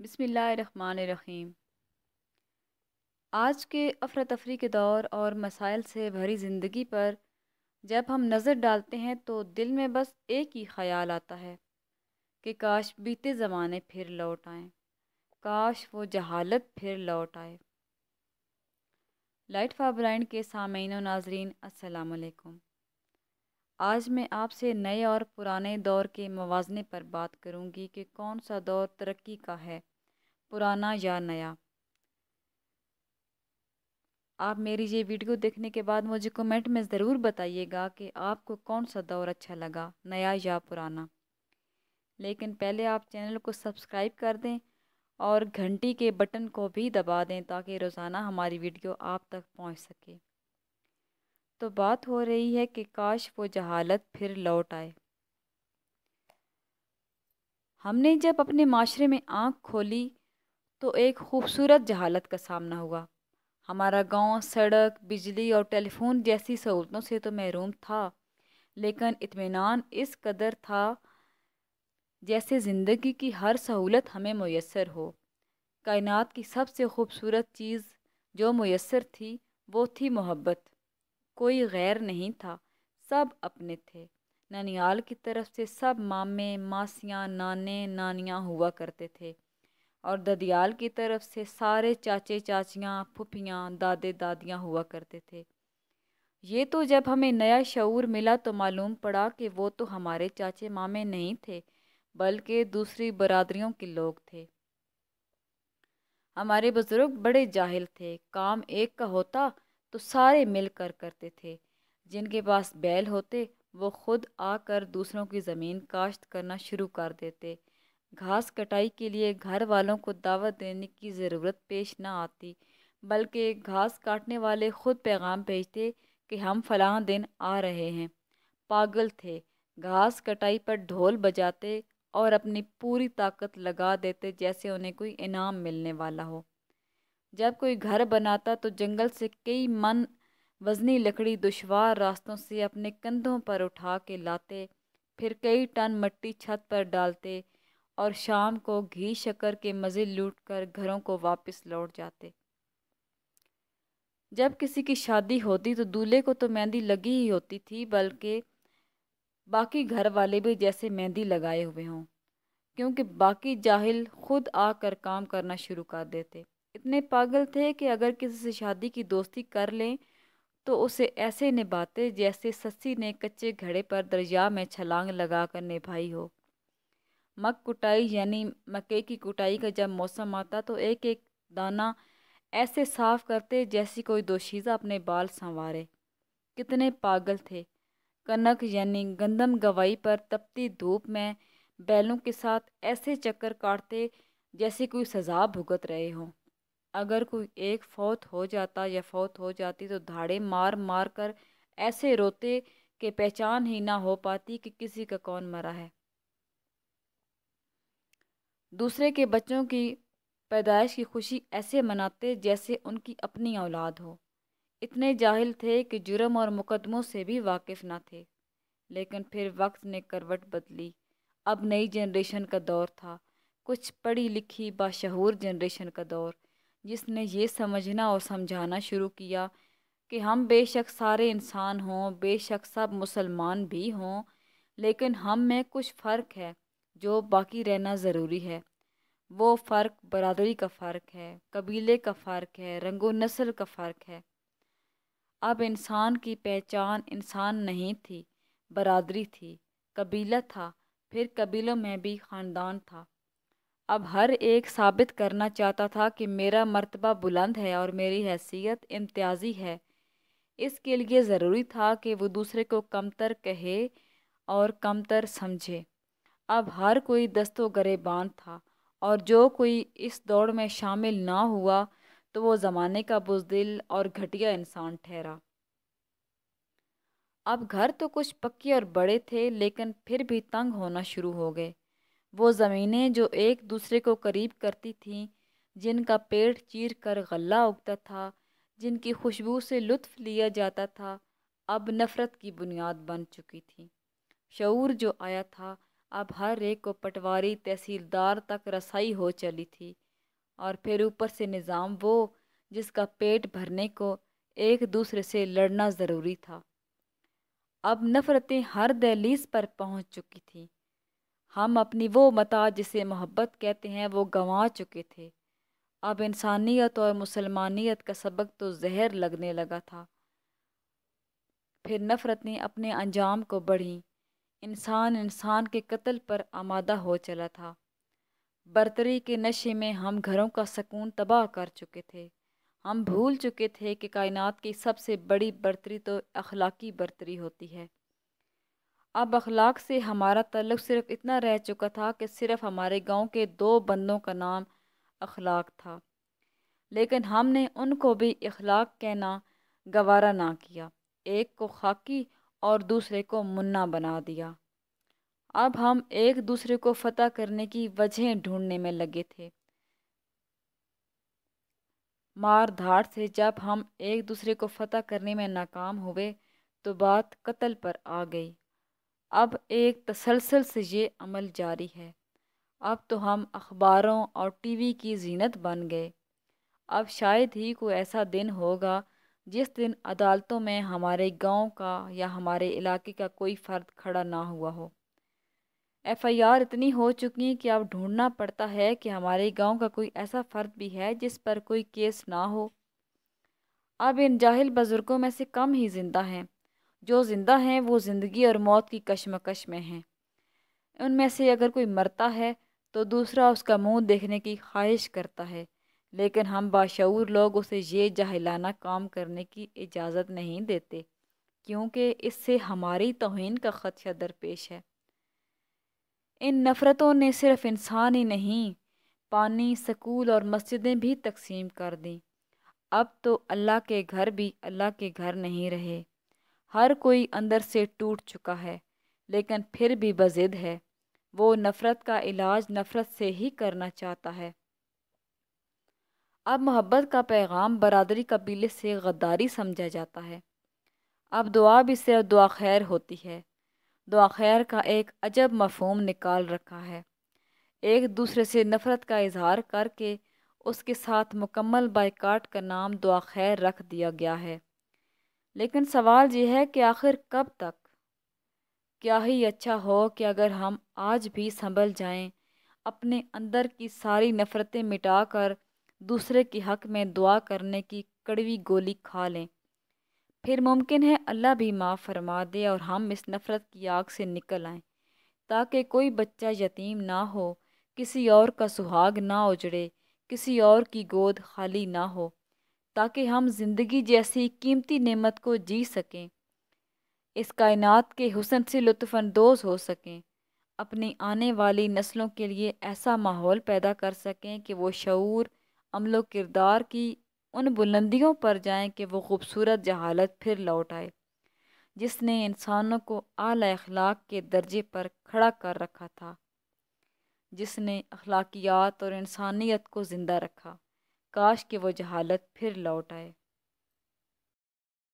بسم اللہ الرحمن الرحیم۔ آج کے افراتفری کے دور اور مسائل سے بھری زندگی پر جب ہم نظر ڈالتے ہیں تو دل میں بس ایک ہی خیال آتا ہے کہ کاش بیتے زمانے پھر لوٹ آئیں، کاش وہ جہالت پھر لوٹ آئے۔ لائٹ فار بلائنڈ کے سامعین و ناظرین السلام علیکم۔ آج میں آپ سے نئے اور پرانے دور کے موازنے پر بات کروں گی کہ کون سا دور ترقی کا ہے، پرانا یا نیا۔ آپ میری یہ ویڈیو دیکھنے کے بعد مجھے کمنٹ میں ضرور بتائیے گا کہ آپ کو کون سا دور اچھا لگا، نیا یا پرانا۔ لیکن پہلے آپ چینل کو سبسکرائب کر دیں اور گھنٹی کے بٹن کو بھی دبا دیں تاکہ روزانہ ہماری ویڈیو آپ تک پہنچ سکے۔ تو بات ہو رہی ہے کہ کاش وہ جہالت پھر لوٹ آئے۔ ہم نے جب اپنے معاشرے میں آنکھ کھولی تو ایک خوبصورت جہالت کا سامنا ہوا۔ ہمارا گاؤں سڑک، بجلی اور ٹیلی فون جیسی سہولتوں سے تو محروم تھا، لیکن اطمینان اس قدر تھا جیسے زندگی کی ہر سہولت ہمیں میسر ہو۔ کائنات کی سب سے خوبصورت چیز جو میسر تھی وہ تھی محبت۔ کوئی غیر نہیں تھا، سب اپنے تھے۔ ننیال کی طرف سے سب مامے، ماسیاں، نانے، نانیاں ہوا کرتے تھے، اور ددیال کی طرف سے سارے چاچے چاچیاں، پھپھیاں، دادے دادیاں ہوا کرتے تھے۔ یہ تو جب ہمیں نیا شعور ملا تو معلوم پڑا کہ وہ تو ہمارے چاچے مامے نہیں تھے بلکہ دوسری برادریوں کے لوگ تھے۔ ہمارے بزرگ بڑے جاہل تھے، کام ایک کا ہوتا تو سارے مل کر کرتے تھے۔ جن کے پاس بیل ہوتے وہ خود آ کر دوسروں کی زمین کاشت کرنا شروع کر دیتے۔ گھاس کٹائی کے لیے گھر والوں کو دعوت دینے کی ضرورت پیش نہ آتی، بلکہ گھاس کاٹنے والے خود پیغام بھیجتے کہ ہم فلاں دن آ رہے ہیں۔ پاگل تھے، گھاس کٹائی پر ڈھول بجاتے اور اپنی پوری طاقت لگا دیتے جیسے انہیں کوئی انعام ملنے والا ہو۔ جب کوئی گھر بناتا تو جنگل سے کئی من وزنی لکڑی دشوار راستوں سے اپنے کندھوں پر اٹھا کے لاتے، پھر کئی ٹن مٹی چھت پر ڈالتے اور شام کو گھی شکر کے مزے لوٹ کر گھروں کو واپس لوٹ جاتے۔ جب کسی کی شادی ہوتی تو دولہے کو تو مہندی لگی ہی ہوتی تھی، بلکہ باقی گھر والے بھی جیسے مہندی لگائے ہوئے ہوں، کیونکہ باقی جاہل خود آ کر کام کرنا شروع کر دیتے۔ اتنے پاگل تھے کہ اگر کسی سے شادی کی دوستی کر لیں تو اسے ایسے نبھاتے جیسے سسی نے کچے گھڑے پر دریا میں چھلانگ لگا کر نبھائی ہو۔ مک کٹائی یعنی مکئی کی کٹائی کا جب موسم آتا تو ایک ایک دانہ ایسے صاف کرتے جیسی کوئی دوشیزہ اپنے بال سنوارے۔ کتنے پاگل تھے۔ کنک یعنی گندم گوائی پر تپتی دھوپ میں بیلوں کے ساتھ ایسے چکر کاٹتے جیسے کوئی سزا بھگت رہے ہوں۔ اگر کوئی ایک فوت ہو جاتا یا فوت ہو جاتی تو دھاڑے مار مار کر ایسے روتے کہ پہچان ہی نہ ہو پاتی کہ کسی کا کون مرا ہے۔ دوسرے کے بچوں کی پیدائش کی خوشی ایسے مناتے جیسے ان کی اپنی اولاد ہو۔ اتنے جاہل تھے کہ جرم اور مقدموں سے بھی واقف نہ تھے۔ لیکن پھر وقت نے کروٹ بدلی۔ اب نئی جنریشن کا دور تھا، کچھ پڑھی لکھی باشعور جنریشن کا دور، جس نے یہ سمجھنا اور سمجھانا شروع کیا کہ ہم بے شک سارے انسان ہوں، بے شک سب مسلمان بھی ہوں، لیکن ہم میں کچھ فرق ہے جو باقی رہنا ضروری ہے۔ وہ فرق برادری کا فرق ہے، قبیلے کا فرق ہے، رنگ و نسل کا فرق ہے۔ اب انسان کی پہچان انسان نہیں تھی، برادری تھی، قبیلہ تھا، پھر قبیلوں میں بھی خاندان تھا۔ اب ہر ایک ثابت کرنا چاہتا تھا کہ میرا مرتبہ بلند ہے اور میری حیثیت امتیازی ہے۔ اس کے لیے ضروری تھا کہ وہ دوسرے کو کمتر کہے اور کمتر سمجھے۔ اب ہر کوئی دست و گریباں تھا، اور جو کوئی اس دوڑ میں شامل نہ ہوا تو وہ زمانے کا بزدل اور گھٹیا انسان ٹھہرا۔ اب گھر تو کچھ پکے اور بڑے تھے لیکن پھر بھی تنگ ہونا شروع ہو گئے۔ وہ زمینیں جو ایک دوسرے کو قریب کرتی تھیں، جن کا پیڑ چیر کر غلہ اگتا تھا، جن کی خوشبو سے لطف لیا جاتا تھا، اب نفرت کی بنیاد بن چکی تھیں۔ شعور جو آیا تھا اب ہر ایک کو پٹواری تحصیلدار تک رسائی ہو چلی تھی، اور پھر اوپر سے نظام وہ جس کا پیٹ بھرنے کو ایک دوسرے سے لڑنا ضروری تھا۔ اب نفرتیں ہر دہلیز پر پہنچ چکی تھیں۔ ہم اپنی وہ متاع جسے محبت کہتے ہیں وہ گنوا چکے تھے۔ اب انسانیت اور مسلمانیت کا سبق تو زہر لگنے لگا تھا۔ پھر نفرتیں اپنے انجام کو بڑھیں۔ انسان انسان کے قتل پر آمادہ ہو چلا تھا۔ برتری کے نشے میں ہم گھروں کا سکون تباہ کر چکے تھے۔ ہم بھول چکے تھے کہ کائنات کی سب سے بڑی برتری تو اخلاقی برتری ہوتی ہے۔ اب اخلاق سے ہمارا تعلق صرف اتنا رہ چکا تھا کہ صرف ہمارے گاؤں کے 2 بندوں کا نام اخلاق تھا، لیکن ہم نے ان کو بھی اخلاق کہنا گوارا نہ کیا۔ ایک کو خاکی اور دوسرے کو منا بنا دیا۔ اب ہم ایک دوسرے کو فتح کرنے کی وجہیں ڈھونڈنے میں لگے تھے۔ مار دھاڑ سے جب ہم ایک دوسرے کو فتح کرنے میں ناکام ہوئے تو بات قتل پر آ گئی۔ اب ایک تسلسل سے یہ عمل جاری ہے۔ اب تو ہم اخباروں اور ٹی وی کی زینت بن گئے۔ اب شاید ہی کوئی ایسا دن ہوگا جس دن عدالتوں میں ہمارے گاؤں کا یا ہمارے علاقے کا کوئی فرد کھڑا نہ ہوا ہو۔ FIR اتنی ہو چکی کہ اب ڈھونڈنا پڑتا ہے کہ ہمارے گاؤں کا کوئی ایسا فرد بھی ہے جس پر کوئی کیس نہ ہو۔ اب ان جاہل بزرگوں میں سے کم ہی زندہ ہیں۔ جو زندہ ہیں وہ زندگی اور موت کی کشمکش میں ہیں۔ ان میں سے اگر کوئی مرتا ہے تو دوسرا اس کا منہ دیکھنے کی خواہش کرتا ہے، لیکن ہم باشعور لوگ اسے یہ جاہلانہ کام کرنے کی اجازت نہیں دیتے، کیونکہ اس سے ہماری توہین کا خدشہ درپیش ہے۔ ان نفرتوں نے صرف انسان ہی نہیں، پانی، سکول اور مسجدیں بھی تقسیم کر دیں۔ اب تو اللہ کے گھر بھی اللہ کے گھر نہیں رہے۔ ہر کوئی اندر سے ٹوٹ چکا ہے، لیکن پھر بھی بضد ہے۔ وہ نفرت کا علاج نفرت سے ہی کرنا چاہتا ہے۔ اب محبت کا پیغام برادری قبیلے سے غداری سمجھا جاتا ہے۔ اب دعا بھی صرف دعا خیر ہوتی ہے۔ دعا خیر کا ایک عجب مفہوم نکال رکھا ہے۔ ایک دوسرے سے نفرت کا اظہار کر کے اس کے ساتھ مکمل بائیکاٹ کا نام دعا خیر رکھ دیا گیا ہے۔ لیکن سوال یہ ہے کہ آخر کب تک؟ کیا ہی اچھا ہو کہ اگر ہم آج بھی سنبھل جائیں، اپنے اندر کی ساری نفرتیں مٹا کر دوسرے کے حق میں دعا کرنے کی کڑوی گولی کھا لیں، پھر ممکن ہے اللہ بھی معاف فرما دے اور ہم اس نفرت کی آگ سے نکل آئیں، تاکہ کوئی بچہ یتیم نہ ہو، کسی اور کا سہاگ نہ اجڑے، کسی اور کی گود خالی نہ ہو، تاکہ ہم زندگی جیسی قیمتی نعمت کو جی سکیں، اس کائنات کے حسن سے لطف اندوز ہو سکیں، اپنی آنے والی نسلوں کے لیے ایسا ماحول پیدا کر سکیں کہ وہ شعور، عمل و کردار کی ان بلندیوں پر جائیں کہ وہ خوبصورت جہالت پھر لوٹ آئے، جس نے انسانوں کو اعلی اخلاق کے درجے پر کھڑا کر رکھا تھا، جس نے اخلاقیات اور انسانیت کو زندہ رکھا۔ کاش کہ وہ جہالت پھر لوٹ آئے۔